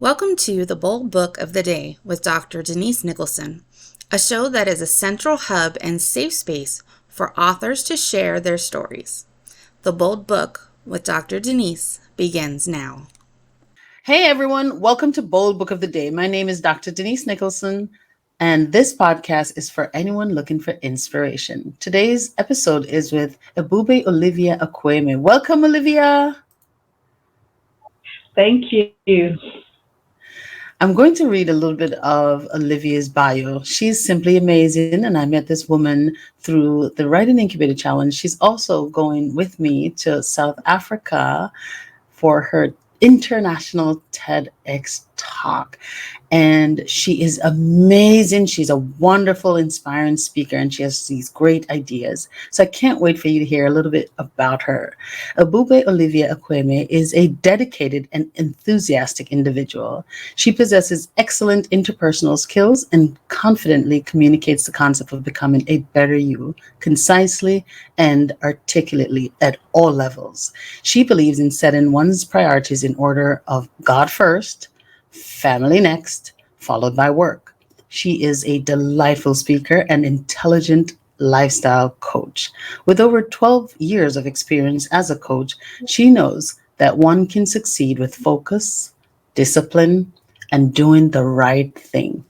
Welcome to the Bold Book of the Day with Dr. Denise Nicholson, a show that is a central hub and safe space for authors to share their stories. The Bold Book with Dr. Denise begins now. Hey everyone, welcome to Bold Book of the Day. My name is Dr. Denise Nicholson, and this podcast is for anyone looking for inspiration. Today's episode is with Ebube Olivia Akueme. Welcome, Olivia. Thank you. I'm going to read a little bit of Olivia's bio. She's simply amazing, and I met this woman through the Writing Incubator Challenge. She's also going with me to South Africa for her international TEDx talk. And she is amazing. She's a wonderful, inspiring speaker, and she has these great ideas. So I can't wait for you to hear a little bit about her. Ebube Olivia Akueme is a dedicated and enthusiastic individual. She possesses excellent interpersonal skills and confidently communicates the concept of becoming a better you, concisely and articulately at all levels. She believes in setting one's priorities in order of God first, family next, followed by work. She is a delightful speaker and intelligent lifestyle coach. With over 12 years of experience as a coach, she knows that one can succeed with focus, discipline, and doing the right thing.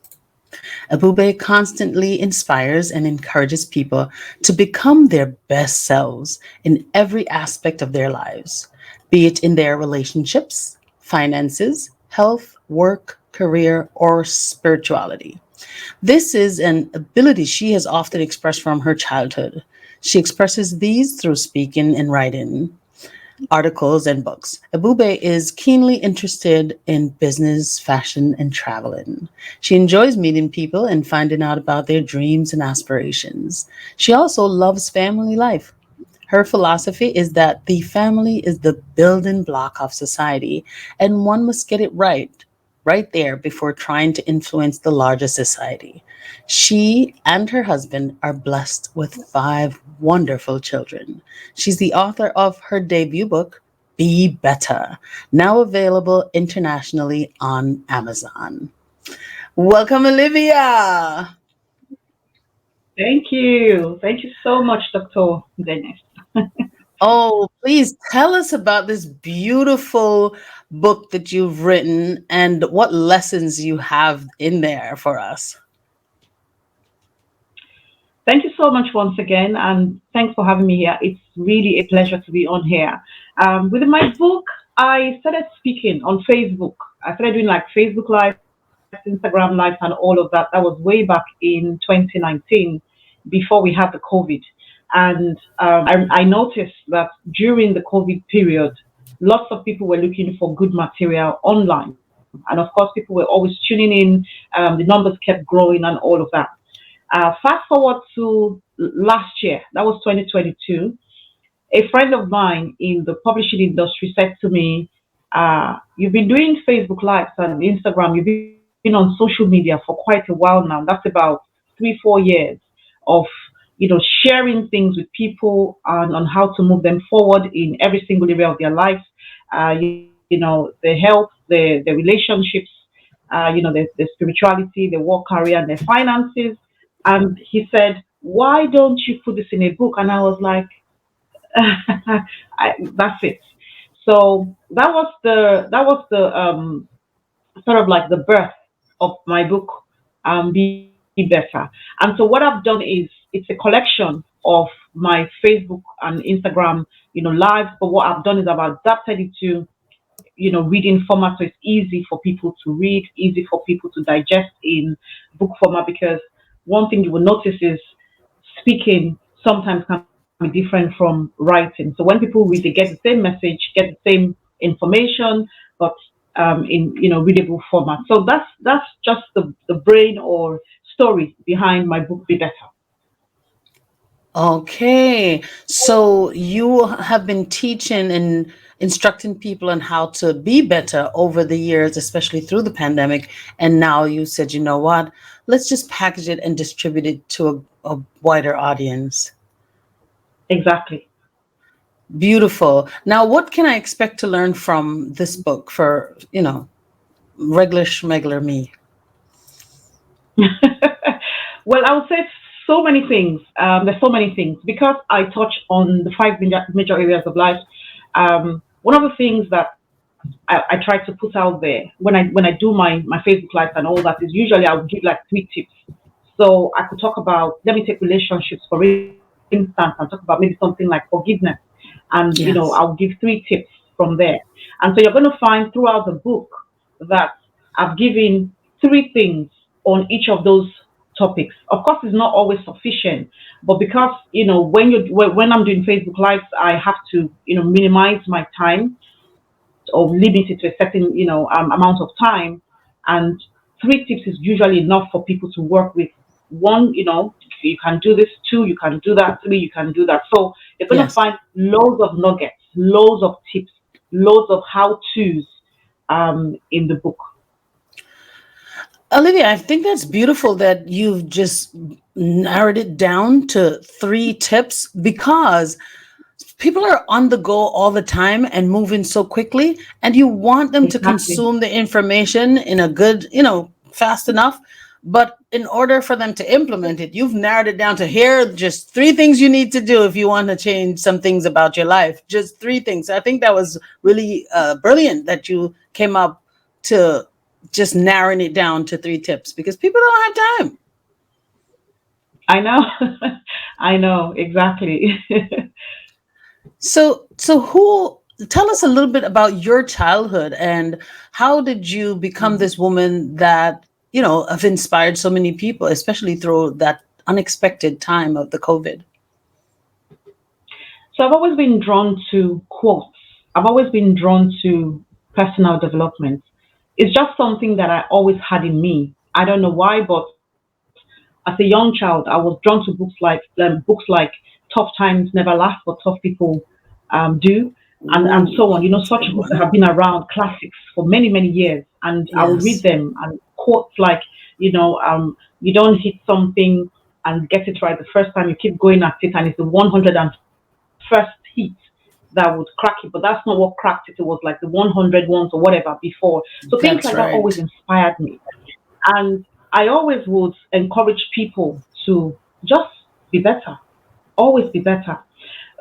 Ebube constantly inspires and encourages people to become their best selves in every aspect of their lives, be it in their relationships, finances, health, work, career, or spirituality. This is an ability she has often expressed from her childhood. She expresses these through speaking and writing articles and books. Ebube is keenly interested in business, fashion, and traveling. She enjoys meeting people and finding out about their dreams and aspirations. She also loves family life. Her philosophy is that the family is the building block of society, and one must get it right there before trying to influence the larger society. She and her husband are blessed with 5 wonderful children. She's the author of her debut book, Be Better, now available internationally on Amazon. Welcome, Olivia. Thank you. Thank you so much, Dr. Dennis. Oh, please tell us about this beautiful book that you've written and what lessons you have in there for us. Thank you so much once again, and thanks for having me here. It's really a pleasure to be on here. With my book, I started speaking on Facebook. I started doing like Facebook Live, Instagram Live, and all of that. That was way back in 2019, before we had the COVID. And I noticed that during the COVID period, lots of people were looking for good material online. And of course, people were always tuning in. The numbers kept growing and all of that. Fast forward to last year, that was 2022. A friend of mine in the publishing industry said to me, "You've been doing Facebook Lives and Instagram, you've been on social media for quite a while now. That's about 3, 4 years of sharing things with people and on how to move them forward in every single area of their lives. The health, the relationships, the spirituality, the work career, and their finances." And he said, "Why don't you put this in a book?" And I was like, "That's it." So that was the sort of like the birth of my book, Be Better. And so what I've done is it's a collection of my Facebook and Instagram, lives. But what I've done is I've adapted it to reading format, so it's easy for people to read, easy for people to digest in book format. Because one thing you will notice is speaking sometimes can be different from writing. So when people read, they get the same message, get the same information, but in readable format. So that's just the brain or story behind my book, Be Better. Okay. So you have been teaching and instructing people on how to be better over the years, especially through the pandemic. And now you said, you know what? Let's just package it and distribute it to a wider audience. Exactly. Beautiful. Now, what can I expect to learn from this book for? regular schmegler me? Well, I would say so many things. There's so many things because I touch on the five major areas of life. One of the things that I try to put out there when I do my Facebook lives and all that is usually I would give like three tips. So I could talk about, let me take relationships for instance and talk about maybe something like forgiveness, and I'll give Yes. three tips from there. And so you're going to find throughout the book that I've given three things on each of those topics. Of course, it's not always sufficient, but because when I'm doing Facebook lives, I have to minimize my time or limit it to a certain amount of time, and three tips is usually enough for people to work with. One, you can do this. Two, you can do that. Three, you can do that. So you're going to Yes. find loads of nuggets, loads of tips, loads of how to's in the book. Olivia, I think that's beautiful that you've just narrowed it down to three tips because people are on the go all the time and moving so quickly, and you want them to Exactly. consume the information in a good, fast enough. But in order for them to implement it, you've narrowed it down to here are just three things you need to do if you want to change some things about your life. Just three things. I think that was really brilliant that you came up to just narrowing it down to three tips because people don't have time. I know. I know exactly. So who tell us a little bit about your childhood and how did you become this woman that, have inspired so many people, especially through that unexpected time of the COVID? So I've always been drawn to quotes. I've always been drawn to personal development. It's just something that I always had in me. I don't know why, but as a young child, I was drawn to books like Tough Times Never Last, but Tough People Do, and so Ooh, on. that's a Such good books that one. have been around, classics for many, many years, and I will read Yes, them and quotes like, you don't hit something and get it right the first time. You keep going at it, and it's the 101st hit that would crack it. But that's not what cracked it. It was like the 100 ones or whatever before. So things like that's that always right. inspired me. And I always would encourage people to just be better, always be better.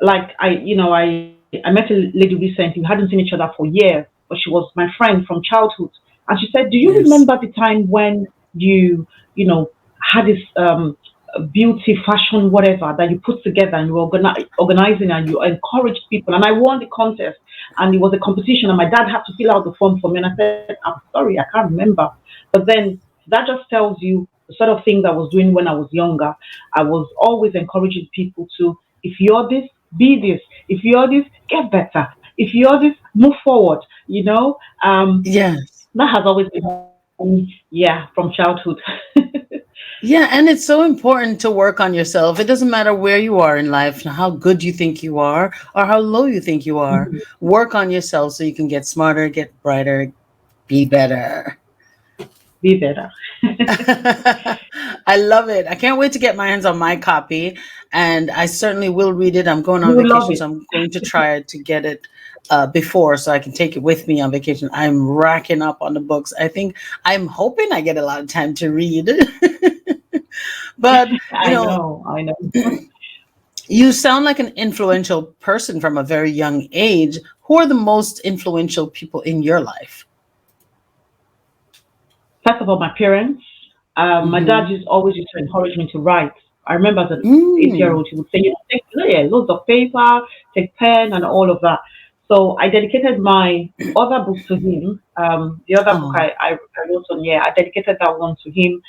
Like I met a lady recently. We hadn't seen each other for years, but she was my friend from childhood. And she said, "Do you Yes, remember the time when you know, had this beauty, fashion, whatever that you put together and you were organizing and you encouraged people? And I won the contest, and it was a competition, and my dad had to fill out the form for me. And I said, I'm sorry, I can't remember. But then that just tells you the sort of things I was doing when I was younger. I was always encouraging people to, if you're this, be this. If you're this, get better. If you're this, move forward. yes. That has always been, yeah, from childhood. Yeah, and it's so important to work on yourself. It doesn't matter where you are in life, how good you think you are, or how low you think you are. Mhm. Work on yourself so you can get smarter, get brighter, be better. Be better. I love it. I can't wait to get my hands on my copy, and I certainly will read it. I'm going You on will love vacation, it. so I'm going to try to get it before so I can take it with me on vacation. I'm racking up on the books. I'm hoping I get a lot of time to read. But, you I know, know, I know. you sound like an influential person from a very young age. Who are the most influential people in your life? First of all, my parents. My Mm-hmm. dad always used to encourage me to write. I remember as an 8 year Mm. old, he would say, take yeah, loads of paper, take pen, and all of that. So I dedicated my other book to him. The other book Oh, I wrote on, yeah, I dedicated that one to him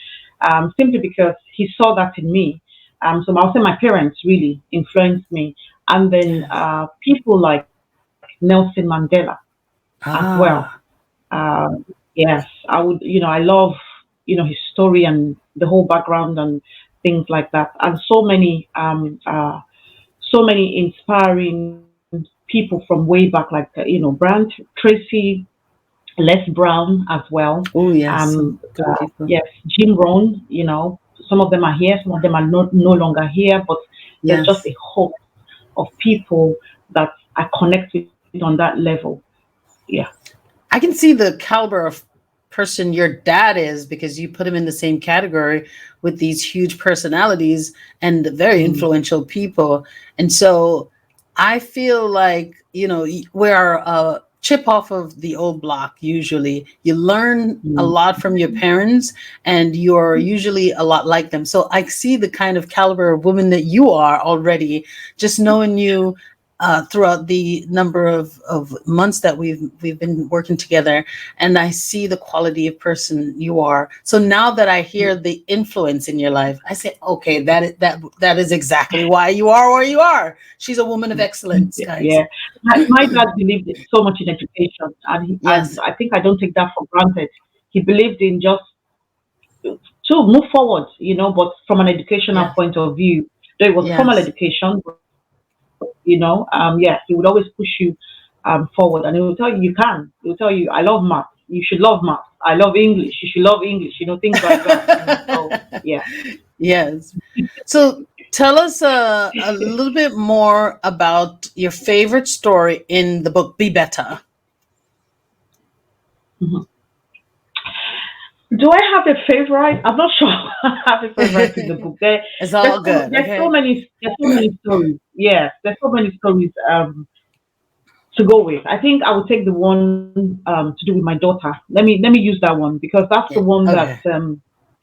simply because he saw that in me. So I'll say my parents really influenced me. And then yes. people like Nelson Mandela as well. Ah, Yes, I would, I love, his story and the whole background and things like that. And so many inspiring people from way back, like, Brand Tracy, Les Brown as well. oh, yes. Some Um, good people. yes, Jim Rohn, some of them are here, some of them are no longer here, but there's just Yes. a host of people that I connect with on that level. Yeah. I can see the caliber of person your dad is, because you put him in the same category with these huge personalities and very Mm, influential people. And so I feel like, we're a chip off of the old block. Usually you learn a mm, lot from your parents, and you're usually a lot like them. So I see the kind of caliber of woman that you are already, just knowing you throughout the number of months that we've been working together, and I see the quality of person you are. So now that I hear the influence in your life, I say, okay, that is exactly why you are where you are. She's a woman of excellence, guys. yeah. My dad believed so much in education, and Yes, I think I don't take that for granted. He believed in just to move forward, but from an educational yes, point of view, there was formal yes. education, yeah, he would always push you forward, and he will tell you you can. He will tell you, I love math. You should love math. I love English. You should love English. Things like that. So yeah. Yes. So tell us a little bit more about your favorite story in the book Be Better. Mhm. Do I have a favorite? I'm not sure. I have a favorite in the book. It's all good, okay? There's so many stories. Yes, there's so many stories to go with. I think I would take the one to do with my daughter. Let me use that one because that's the Yeah. one that Okay.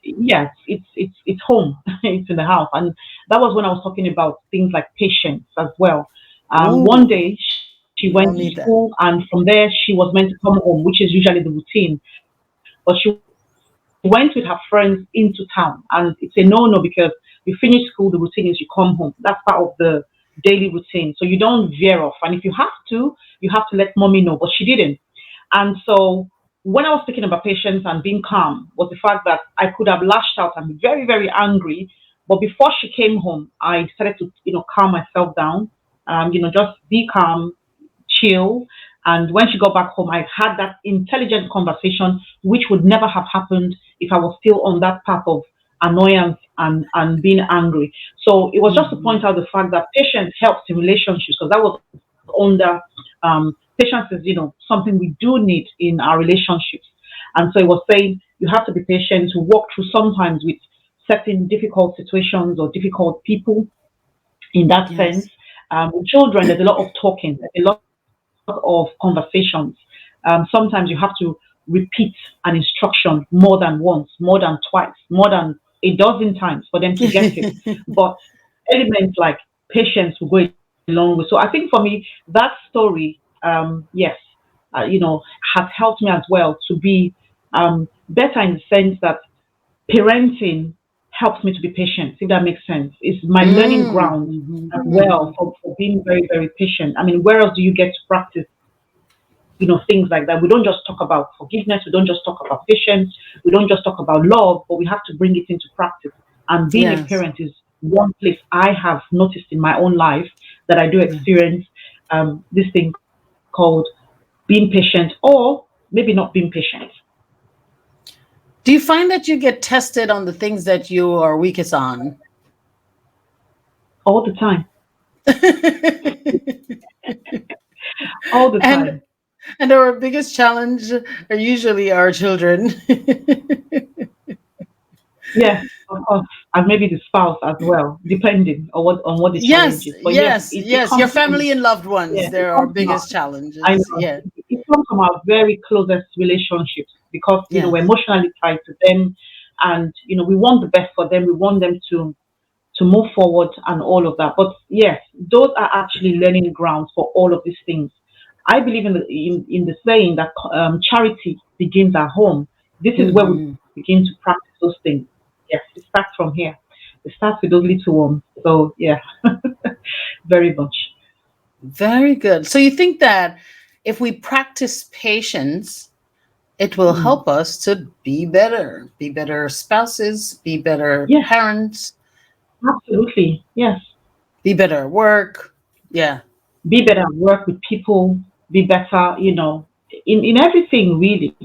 yes, it's home. It's in the house, and that was when I was talking about things like patience as well. One Ooh, day she went to we all school, need that. and from there she was meant to come home, which is usually the routine. But she went with her friends into town, and it's a no-no because you finish school, the routine is you come home. That's part of the daily routine. So you don't veer off. And if you have to, you have to let mommy know. But she didn't. And so when I was speaking about patience and being calm was the fact that I could have lashed out and be very, very angry. But before she came home, I decided to, calm myself down. Just be calm, chill. And when she got back home, I had that intelligent conversation, which would never have happened if I was still on that path of annoyance and being angry. So it was just to Hmm. point out the fact that patience helps in relationships because that was under patience is, something we do need in our relationships. And so it was saying you have to be patient to walk through sometimes with certain difficult situations or difficult people in that sense. Yes. With children, there's a lot of talking, there's a lot of conversations. Sometimes you have to repeat an instruction more than once, more than twice, more than a dozen times for them to get it. But elements like patience will go a long way. So I think for me, that story, yes, has helped me as well to be better in the sense that parenting helps me to be patient, if that makes sense. It's my learning Mm, ground mhm, as well mhm. for being very, very patient. I mean, where else do you get to practice, things like that? We don't just talk about forgiveness, we don't just talk about patience, we don't just talk about love, but we have to bring it into practice. And being a Yes. parent is one place I have noticed in my own life that I do Yes. experience this thing called being patient or maybe not being patient Do you find that you get tested on the things that you are weakest on? all the time, all the and time. and our biggest challenge are usually our children. Yes, of course, and maybe the spouse as well, depending on what the challenge Yes, is. But yes, yes, it yes. Your comes from family and loved yeah, ones, it they're our comes from our biggest I challenges. know Yeah. it comes from our very closest relationships because we're Yes. emotionally tied to them, and we want the best for them. We want them to move forward and all of that. But yes, those are actually learning grounds for all of these things. I believe in the saying that charity begins at home. This is where we Hmm. begin to practice those things. Yes, it starts from here. It starts with those little ones. So yeah, very much. Very good. So you think that if we practice patience, it will Mm. help us to be better spouses, be better Yes, parents, absolutely. Yes. be better at work. Yeah. Be better at work with people, be better, in everything really.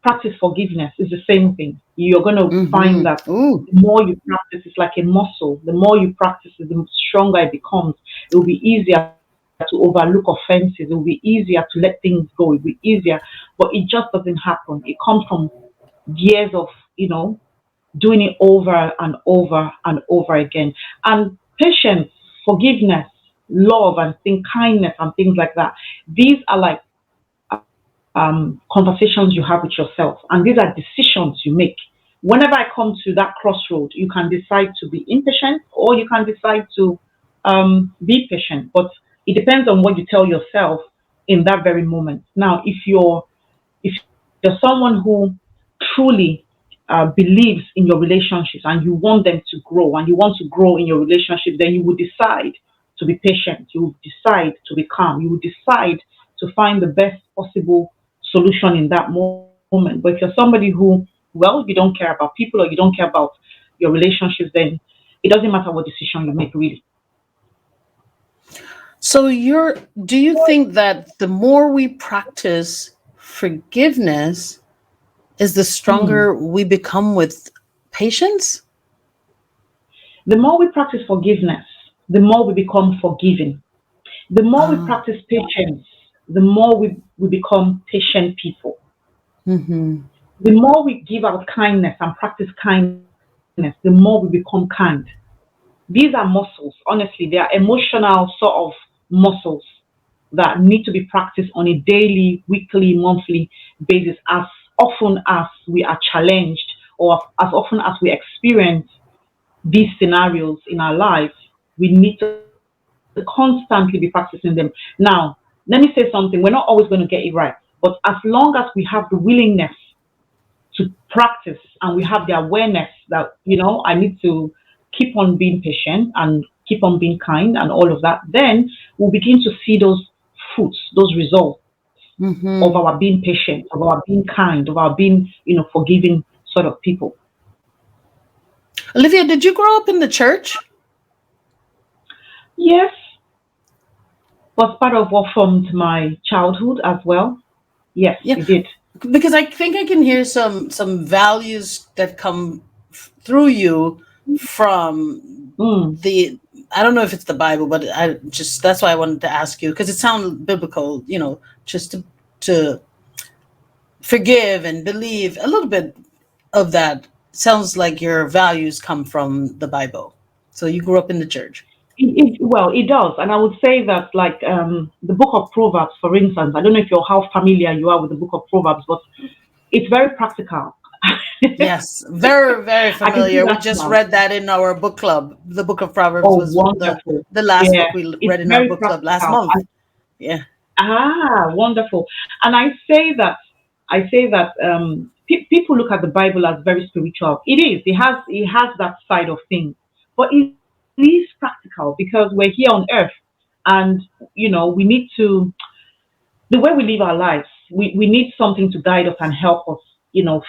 Practice forgiveness is the same thing. You're going to find Mm-hmm. that Ooh. the more you practice, it's like a muscle. The more you practice it, the stronger it becomes. It will be easier for you to overlook offenses. It will be easier to let things go. It will be easier, but it just doesn't happen. It comes from years of, doing it over and over and over again. And patience, forgiveness, love, and kindness and things like that. These are like conversations you have with yourself, and these are decisions you make. Whenever I come to that crossroad, you can decide to be impatient or you can decide to be patient. But it depends on what you tell yourself in that very moment. Now, if you're someone who truly believes in your relationships and you want them to grow and you want to grow in your relationship, then you will decide to be patient. You will decide to be calm. You will decide to find the best possible solution in that moment. But if you're somebody who, well, you don't care about people or you don't care about your relationships, then it doesn't matter what decision you make, really. So do you think that the more we practice forgiveness is the Hmm. stronger we become with patience? The more we practice forgiveness, the more we become forgiving. The more we Ah. practice patience, the more we become patient people. Mm-hmm. The more we give out kindness and practice kindness, the more we become kind. These are muscles, honestly, they are emotional sort of muscles that need to be practiced on a daily, weekly, monthly basis as often as we are challenged or as often as we experience these scenarios in our life. We need to constantly be practicing them. Now, let me say something. We're not always going to get it right. But as long as we have the willingness to practice and we have the awareness that, I need to keep on being patient and keep on being kind and all of that, then we'll begin to see those fruits, those results of our Mm-hmm. being patient, of our being kind, of our being, forgiving sort of people. Olivia, did you grow up in the church? Yes, was part of what formed my childhood as well. Yes, Yeah, it did. because I think I can hear some values that come through you from Mm, the, I don't know if it's the Bible, but I just, that's why I wanted to ask you, because it sounds biblical, just to forgive and believe. A little bit of that sounds like your values come from the Bible. So you grew up in the church. well, it does, and I would say that, like, the Book of Proverbs, for instance. I don't know if you're how familiar you are with the Book of Proverbs, but it's very practical. Yes, very, very I can see familiar. We that just now. read that in our book club. The Book of Proverbs Oh, was wonderful. the last Yeah, book we it's read in our very book club last practical. month. Yeah. Wonderful. And I say that people look at the Bible as very spiritual. It is. It has that side of things, but it is practical because we're here on earth, and we need to the way we live our lives. We need something to guide us and help us,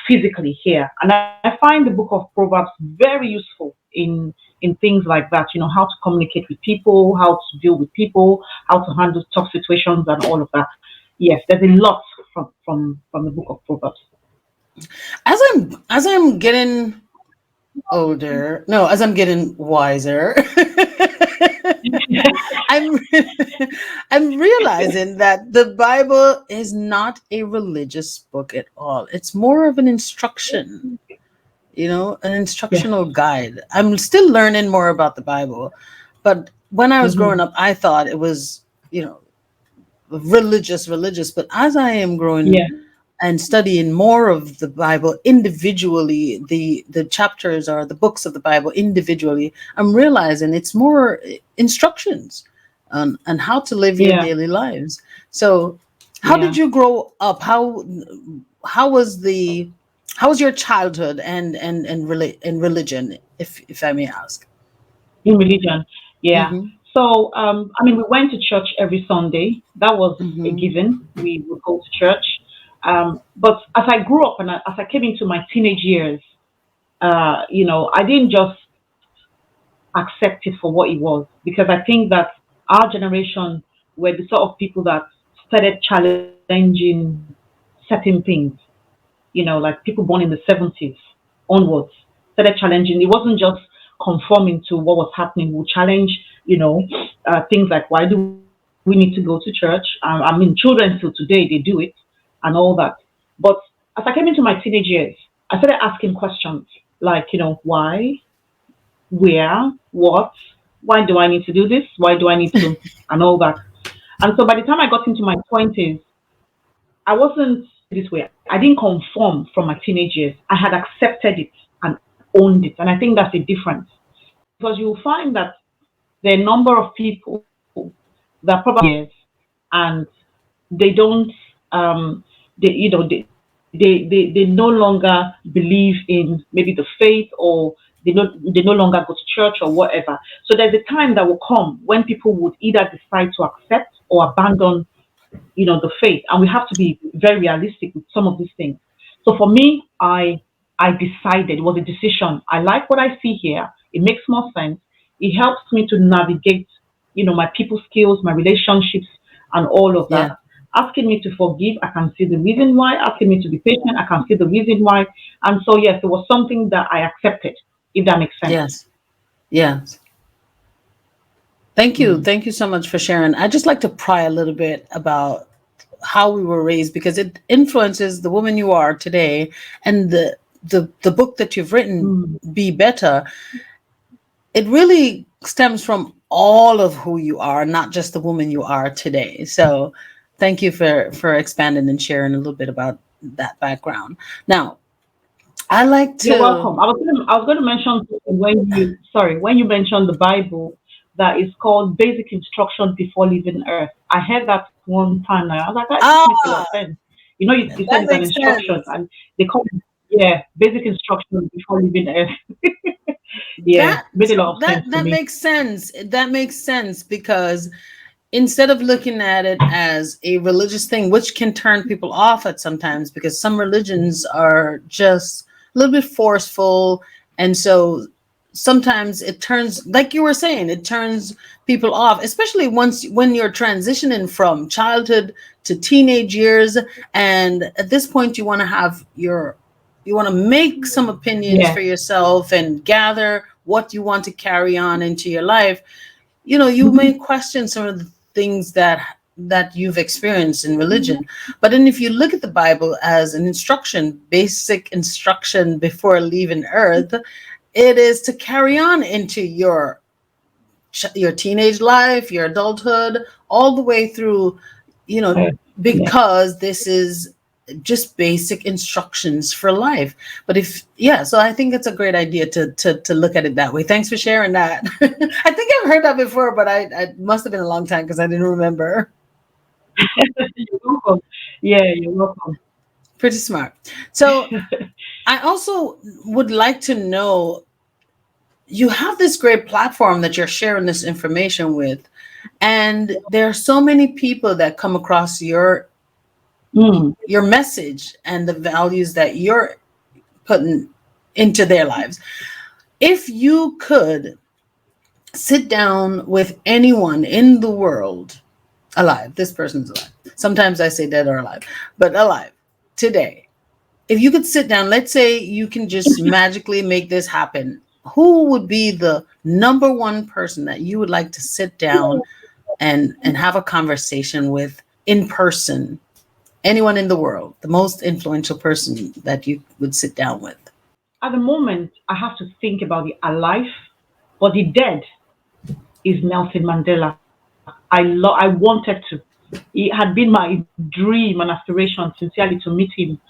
physically here. And I find the Book of Proverbs very useful in things like that. How to communicate with people, how to deal with people, how to handle tough situations, and all of that. Yes, there's a lot from the Book of Proverbs. As I'm getting older, no, as I'm getting wiser, I'm I'm realizing that the Bible is not a religious book at all. It's more of an instruction, an Yes. instructional guide. I'm still learning more about the Bible, but when I was growing Hmm. up, I thought it was, religious. But as I am growing Yeah. and studying more of the Bible individually, the chapters or the books of the Bible individually, I'm realizing it's more instructions on how to live your Yeah. daily lives. So, how did Yeah. you grow up? How was the how was your childhood and religion, if I may ask? In religion. Yeah. Mm-hmm. So, I mean, we went to church every Sunday. That was a Mm-hmm. given. We would go to church. But as I grew up and as I came into my teenage years, I didn't just accept it for what it was, because I think that our generation were the sort of people that started challenging certain things. Like people born in the 70s onwards started challenging. It wasn't just conforming to what was happening. We'll challenge, things like, why do we do this? we need to go to church. I mean, children still today, they do it and all that. But as I came into my teenage years, I started asking questions like, why, where, what, why do I need to do this? Why do I need to, and all that. And so by the time I got into my 20s, I wasn't this way. I didn't conform from my teenage years. I had accepted it and owned it. And I think that's the difference. Because you'll find that there are a number of people that probably and they don't they they no longer believe in maybe the faith, or they no longer go to church or whatever. So there's a time that will come when people would either decide to accept or abandon, the faith, and we have to be very realistic with some of these things. So for me, I decided, it was a decision. I like what I see here. It makes more sense. It helps me to navigate, my people skills, my relationships, and all of Yeah. that. Asking me to forgive, I can see the reason why. Asking me to be patient, I can see the reason why. And so yes, it was something that I accepted, if that makes sense. Yes. Yes. Thank you. Mm. Thank you so much for sharing. I just like to pry a little bit about how we were raised, because it influences the woman you are today, and the book that you've written, Mm. Be Better. It really stems from all of who you are, not just the woman you are today. So thank you for expanding and sharing a little bit about that background. Now, I like You're to welcome. I was going to mention something when you mentioned the Bible, that is called basic instruction before leaving Earth. I heard that one time. I was like, that just makes a lot ah of sense. You said that it's an makes instruction, sense. and they call it, yeah, basic instruction before leaving Earth. Yeah, That made a lot of that sense to that me. makes sense. That makes sense because instead of looking at it as a religious thing, which can turn people off at sometimes, because some religions are just a little bit forceful, and so sometimes it turns, like you were saying, it turns people off, especially once when you're transitioning from childhood to teenage years, and at this point you want to make some opinions Yeah. for yourself and gather what you want to carry on into your life. You may question some of the things that you've experienced in religion, but then if you look at the Bible as an instruction, basic instruction before leaving earth, it is to carry on into your teenage life, your adulthood, all the way through, you know Yeah. because this is just basic instructions for life. But if yeah, so I think it's a great idea to look at it that way. Thanks for sharing that. I think I've heard that before, but I must have been a long time because I didn't remember. You're welcome. Yeah, you're welcome. Pretty smart. So I also would like to know, you have this great platform that you're sharing this information with, and there are so many people that come across Mm. your message and the values that you're putting into their lives. If you could sit down with anyone in the world, alive, this person's alive, sometimes I say dead or alive, but alive today, if you could sit down, let's say you can just magically make this happen, who would be the number one person that you would like to sit down and have a conversation with in person? Anyone in the world, the most influential person that you would sit down with. At the moment, I have to think about the alive, but the dead is Nelson Mandela. I wanted to. It had been my dream and aspiration sincerely to meet him,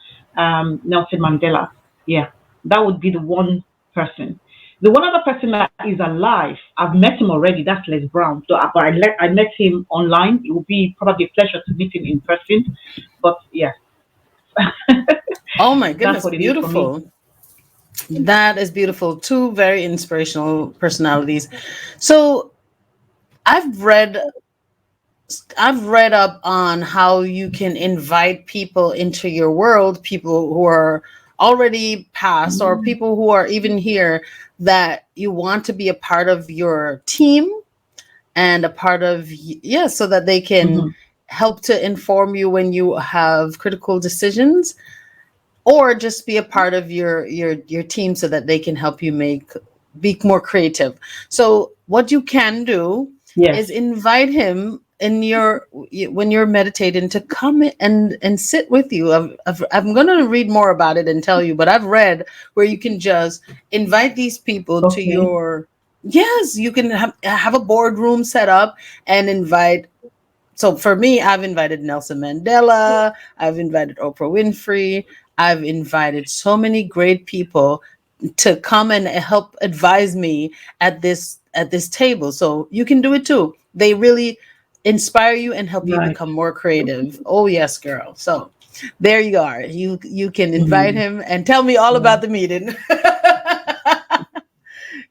Nelson Mandela. Yeah, that would be the one person. The one other person that is alive, I've met him already. That's Les Brown. So, but I met him online. It would be probably a pleasure to meet him in person. But yeah, Oh my that's goodness, what it is for me. beautiful. That is beautiful. Two very inspirational personalities. So I've read I've read up on how you can invite people into your world, people who are already passed or people who are even here, that you want to be a part of your team and a part of, yeah, so that they can Hmm. help to inform you when you have critical decisions, or just be a part of your team so that they can help you be more creative. So what you can do Yes. is invite him in your when you're meditating to come and sit with you. I'm going to read more about it and tell you, but I've read where you can just invite these people to Okay. your, yes, you can have a boardroom set up and invite. So for me, I've invited Nelson Mandela, I've invited Oprah Winfrey, I've invited so many great people to come and help advise me at this table. So you can do it too. They really inspire you and help you Right. become more creative. Oh yes, girl. So there you are. You can invite Mm. him and tell me all Yeah. about the meeting.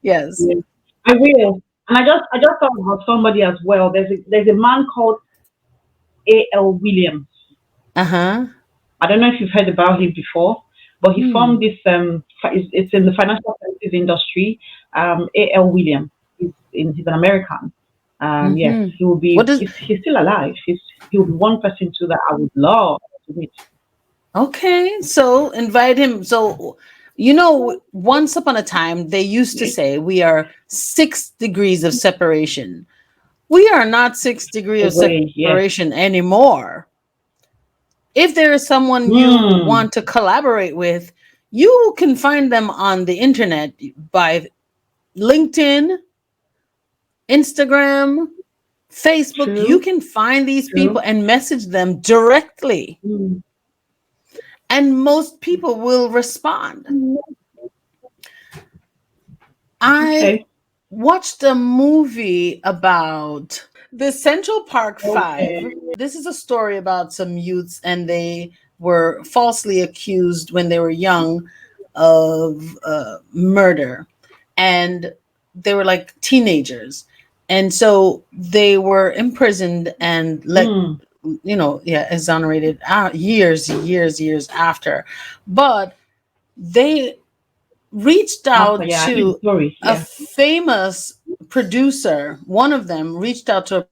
Yes. Yeah. I will. And I just thought about somebody as well. There's a man called A.L. Williams. Uh-huh. I don't know if you've heard about him before, but he formed Hmm. this. It's in the financial services industry. A.L. Williams. He's an American. Yes, Mm-hmm. he will What be. does He's still alive. He will be one person too that I would love to meet. Okay, so invite him. So, once upon a time, they used to Yeah. say we are 6 degrees of separation. We are not 6 degrees of Away. Yes. separation anymore. If there is someone you Hmm. want to collaborate with, you can find them on the internet by LinkedIn, Instagram, Facebook. You True. can find these people True. and message them directly, Mm. and most people will respond. I Okay. watched a movie about the Central Park Okay. Five. This is a story about some youths, and they were falsely accused when they were young of murder. And they were like teenagers. And so they were imprisoned and Mm. yeah, exonerated years after. But they reached After, out yeah, I know the to story. a Yeah. famous producer. One of them reached out to a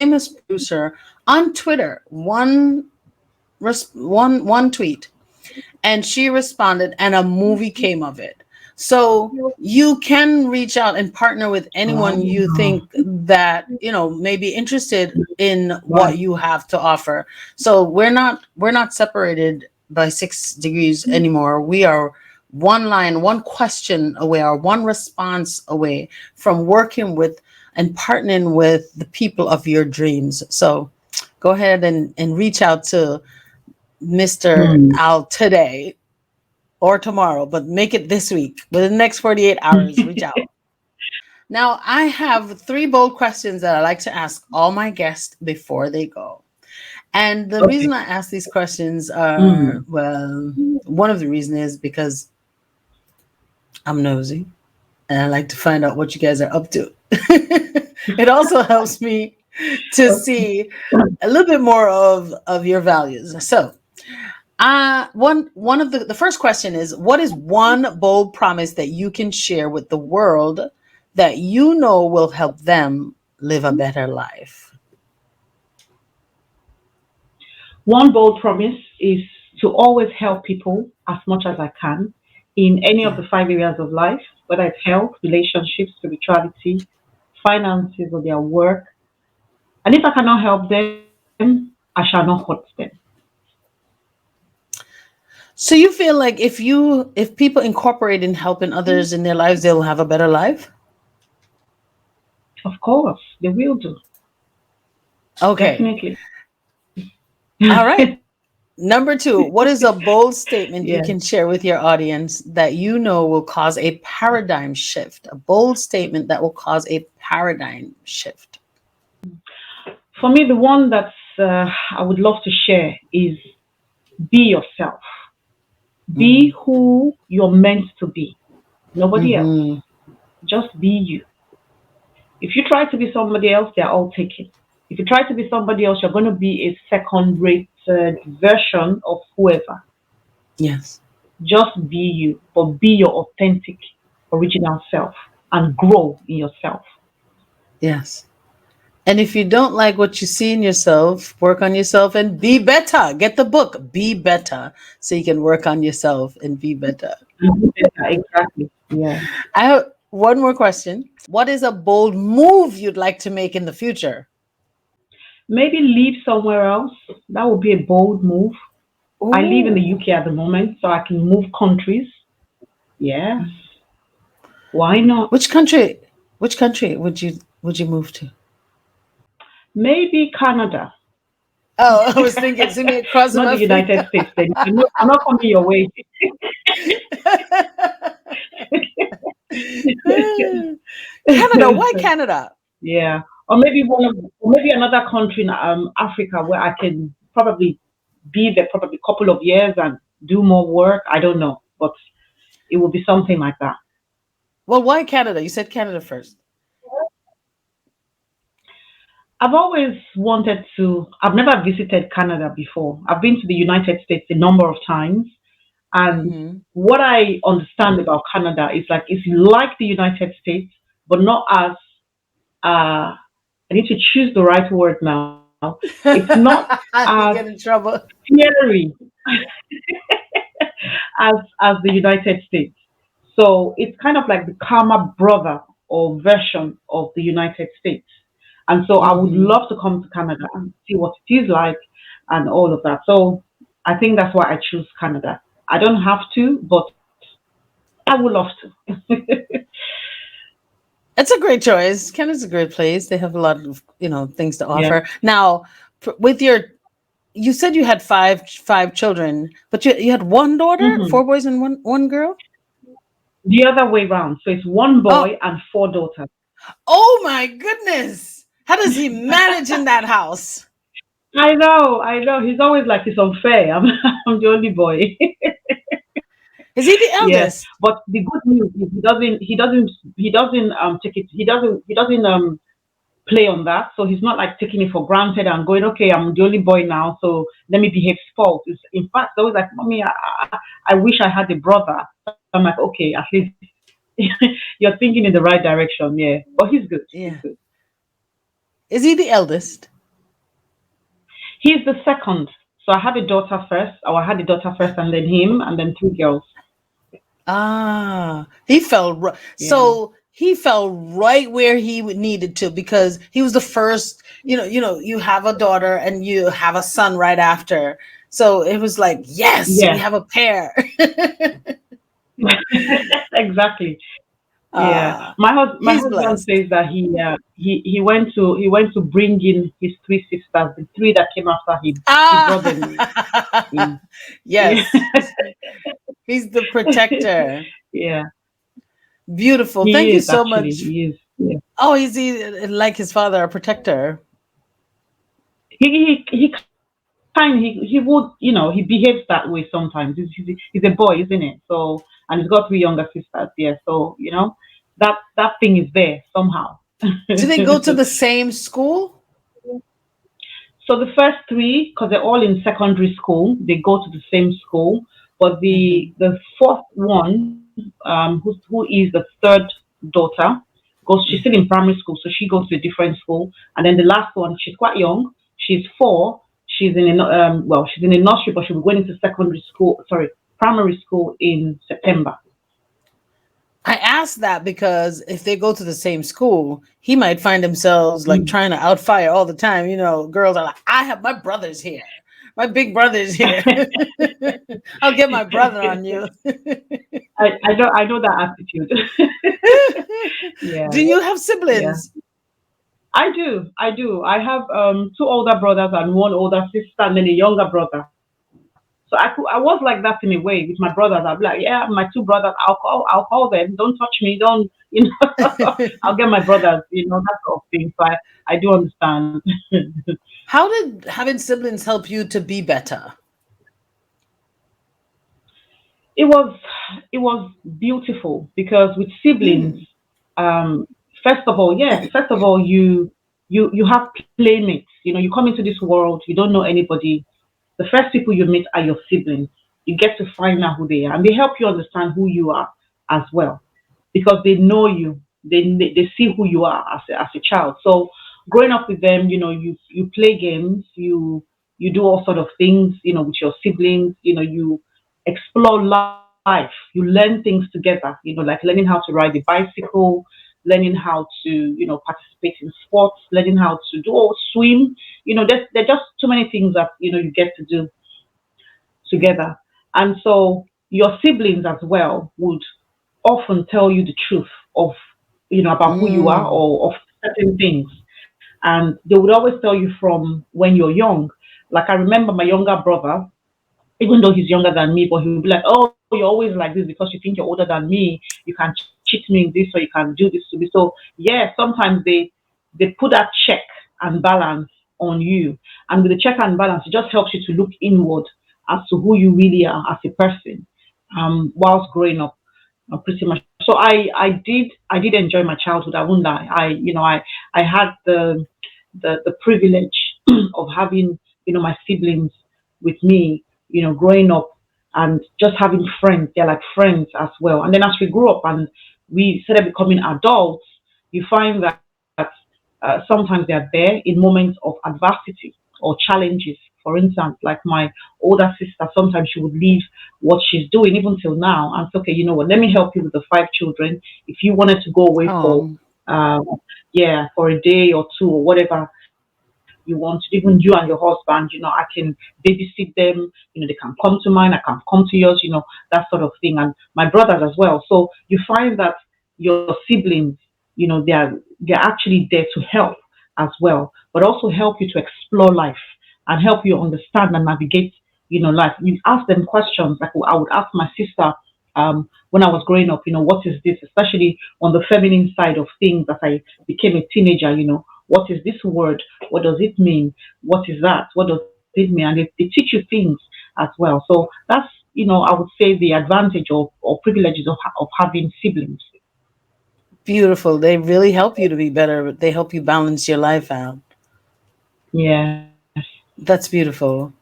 famous producer on Twitter. One tweet, and she responded, and a movie came of it. So you can reach out and partner with anyone you Wow. think that may be interested in what Right. you have to offer. So we're not separated by 6 degrees anymore. We are one line, one question away, or one response away from working with and partnering with the people of your dreams. So go ahead and reach out to Mr. Mm. Al today or tomorrow, but make it this week. Within the next 48 hours, reach out. Now, I have 3 bold questions that I like to ask all my guests before they go. And the Okay. reason I ask these questions are, Mm. well, one of the reasons is because I'm nosy and I like to find out what you guys are up to. It also helps me to Okay. see a little bit more of your values. So, one of the first question is, what is one bold promise that you can share with the world that you know will help them live a better life? One bold promise is to always help people as much as I can in any of Yeah. the 5 areas of life, whether it's health, relationships, spirituality, finances, or their work. And if I cannot help them, I shall not hurt them. So you feel like if people incorporate in helping others in their lives, they'll have a better life? Of course, they will do. Okay. Definitely. All right. Number 2, what is a bold statement you Yeah. can share with your audience that you know will cause a paradigm shift? A bold statement that will cause a paradigm shift. For me, the one that I would love to share is be yourself. Be Mm-hmm. who you're meant to be. Nobody else. Mm-hmm. Just be you. If you try to be somebody else, they're all taken. If you try to be somebody else, you're going to be a second rate version of whoever. Yes. Just be you, but be your authentic, original self and grow in yourself. Yes. And if you don't like what you see in yourself, work on yourself and be better. Get the book, Be Better, so you can work on yourself and be better. Exactly. Yeah. I have one more question. What is a bold move you'd like to make in the future? Maybe live somewhere else. That would be a bold move. I live in the Oh, UK at the moment, so I can move countries. Yes, why not? which country? Which country would you move to? Maybe Canada, Oh, I was thinking, see me crossing not my the feet. United States. Then I'm not coming your way. Canada, why Canada? Yeah, or maybe or maybe another country in Africa where I can probably be there probably a couple of years and do more work. I don't know, but it will be something like that. Well, why Canada? You said Canada first. I've always wanted to. I've never visited Canada before. I've been to the United States a number of times, and Hmm. what I understand about Canada is like it's like the United States, but not as I need to choose the right word now. It's not as You get in trouble. fiery as the United States. So it's kind of like the calmer brother or version of the United States. And so I would Hmm. love to come to Canada and see what it is like and all of that. So I think that's why I choose Canada. I don't have to, but I would love to. It's a great choice. Canada's a great place. They have a lot of things to Yeah. offer. Now, with you said you had five children, but you had one daughter, Hmm. four boys and one girl. The other way round. So it's one Oh, boy and four daughters. oh my goodness! How does he manage in that house? I know, I know. He's always like it's unfair. I'm the only boy. Is he the Yeah, eldest? but the good news is he doesn't take it he doesn't play on that. So he's not like taking it for granted and going, okay, I'm the only boy now, so let me behave spoiled. It's, in fact, always like, mommy, I wish I had a brother. I'm like, okay, at least you're thinking in the right direction. Yeah, but he's good. He's Yeah. good. Is he the eldest? He's the second. So I have a daughter first, or I had a daughter first, and then him, and then three girls. Ah, he fell Yeah. so he fell right where he needed to because he was the first. You have a daughter and you have a son right after, so it was like, yes, we Yes. have a pair. Exactly. Yeah, Ah, my he's husband blessed. says that he went to bring in his three sisters, the three that came after him. He brought them Ah, in. Yeah, yes, he's the protector. yeah, Beautiful. Thank he you is so actually. much. He is. Yeah. Oh, is he like his father, a protector? He he would he behaves that way sometimes. He's a boy, isn't it? So and he's got three younger sisters. Yeah, so that thing is there somehow. Do they go to the same school? So the first three, because they're all in secondary school, they go to the same school. But the Hmm. the fourth one, who is the third daughter, she's still in primary school, so she goes to a different school. And then the last one, she's quite young. She's four. She's in a nursery, but she'll be going into secondary school. Sorry, primary school in September. I asked that because if they go to the same school, he might find themselves like Mm. trying to outfire all the time. Girls are like, I have my brothers here. My big brother's here. I'll get my brother on you. I know that attitude. Yeah, Do you have yeah. siblings? I do. I do. I have two older brothers and one older sister, and then a younger brother. So I was like that in a way with my brothers. I'd be like, yeah, my two brothers. I'll call them. Don't touch me. I'll get my brothers. That sort of thing. So I do understand. How did having siblings help you to be better? It was beautiful because with siblings, Hmm. um, first of all, you have playmates. You come into this world, you don't know anybody. The first people you meet are your siblings. You get to find out who they are, and they help you understand who you are as well, because they know you. They see who you are as a child. So growing up with them, you play games, you do all sort of things, with your siblings. You explore life, you learn things together. Like learning how to ride a bicycle, learning how to, participate in sports, learning how to do or swim. There's just too many things that, you get to do together. And so your siblings as well would often tell you the truth of, about who you are Mm. or of certain things. And they would always tell you from when you're young. Like I remember my younger brother, even though he's younger than me, but he would be like, "Oh, you're always like this because you think you're older than me. You can cheat me in this, or you can do this to me." So yeah, sometimes they put that check and balance on you, and with the check and balance, it just helps you to look inward as to who you really are as a person, whilst growing up, pretty much. So I did enjoy my childhood. I won't lie. I had the privilege of having, my siblings with me, growing up, and just having friends. They're like friends as well. And then as we grew up and we started becoming adults, you find that sometimes they are there in moments of adversity or challenges. For instance, like my older sister, sometimes she would leave what she's doing even till now and say, okay, you know what, let me help you with the five children. If you wanted to go away for, Oh, um, yeah, for a day or two or whatever you want, even you and your husband, I can babysit them. They can come to mine, I can come to yours, that sort of thing. And my brothers as well. So you find that your siblings, they're actually there to help as well, but also help you to explore life and help you understand and navigate, life. You ask them questions like I would ask my sister, when I was growing up, what is this, especially on the feminine side of things as I became a teenager, what is this word? What does it mean? What is that? What does it mean? And they teach you things as well. So that's, I would say the advantage or privileges of having siblings. beautiful. They really help you to be better. They help you balance your life out. Yes. That's beautiful.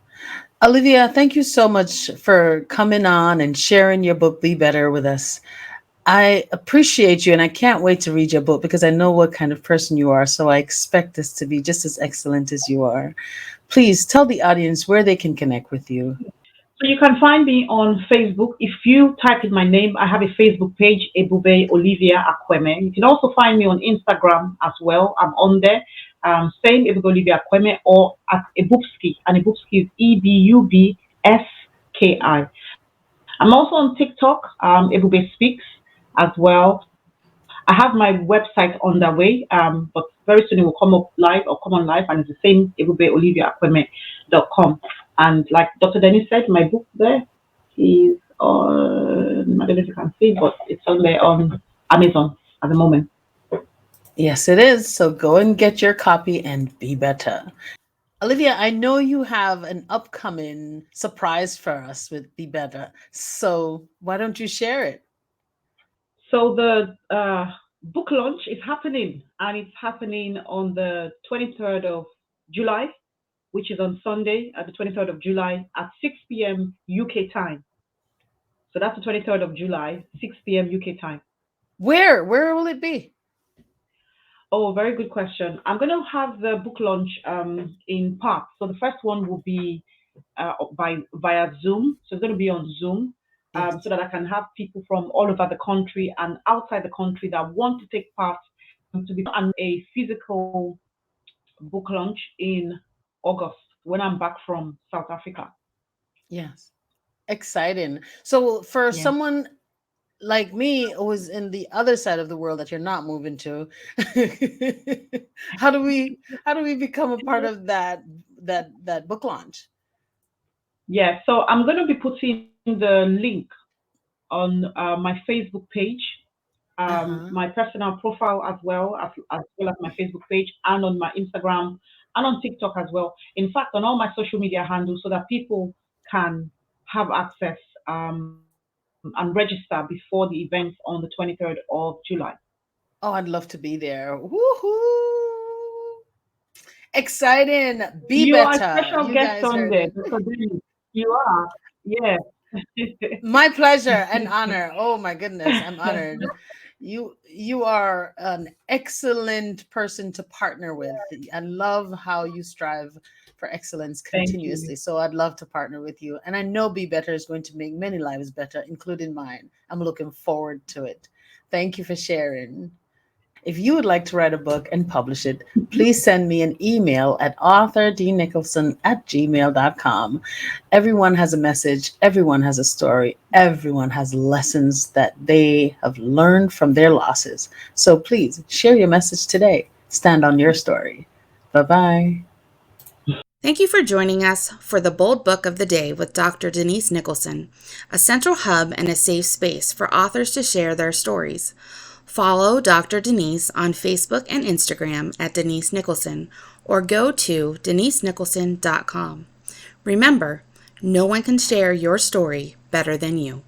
Olivia, thank you so much for coming on and sharing your book, Be Better, with us. I appreciate you and I can't wait to read your book because I know what kind of person you are. So I expect this to be just as excellent as you are. Please tell the audience where they can connect with you. So you can find me on Facebook. If you type in my name, I have a Facebook page, Ebube Olivia Akueme. You can also find me on Instagram as well. I'm on there. Same Ebube Olivia Akueme or at Ebubski. And Ebubski is EBUBSKI. I'm also on TikTok, Ebube Speaks as well. I have my website on the way, but very soon it will come up live or come on live, and it's the same ebubeoliviaakweme.com. And like Dr. Dennis said, my book there is on, I don't know if you can see, but it's on there on Amazon at the moment. Yes, it is. So go and get your copy and be better. Olivia, I know you have an upcoming surprise for us with Be Better. So why don't you share it? So the book launch is happening, and it's happening on the 23rd of July, which is on Sunday, at the 23rd of July at 6 p.m. UK time. So that's the 23rd of July, 6 p.m. UK time. Where? Where will it be? Oh, very good question. I'm going to have the book launch in parts. So the first one will be by via Zoom. So it's going to be on Zoom, Yes. so that I can have people from all over the country and outside the country that want to take part, to be and a physical book launch in August when I'm back from South Africa. Yes. Exciting. So for Yeah. someone like me who is in the other side of the world that you're not moving to, how do we become a part of that book launch? Yeah. So I'm going to be putting the link on my Facebook page, Uh-huh. my personal profile as well as my Facebook page, and on my Instagram and on TikTok as well. In fact, on all my social media handles, so that people can have access, and register before the event on the 23rd of July. Oh, I'd love to be there. Woohoo! Exciting. Be You are a better. special You guest guys on heard there, it. Dr. Denise. You are. Yeah. My pleasure and honor. Oh my goodness, I'm honored. You are an excellent person to partner with. I love how you strive for excellence Thank you. continuously. So I'd love to partner with you. And I know Be Better is going to make many lives better, including mine. I'm looking forward to it. Thank you for sharing. If you would like to write a book and publish it, please send me an email at authordnicholson@gmail.com. Everyone has a message, everyone has a story, everyone has lessons that they have learned from their losses. So please share your message today. Stand on your story. Bye bye. Thank you for joining us for the Bold Book of the Day with Dr. Denise Nicholson, a central hub and a safe space for authors to share their stories. Follow Dr. Denise on Facebook and Instagram at Denise Nicholson or go to denisenicholson.com. Remember, no one can share your story better than you.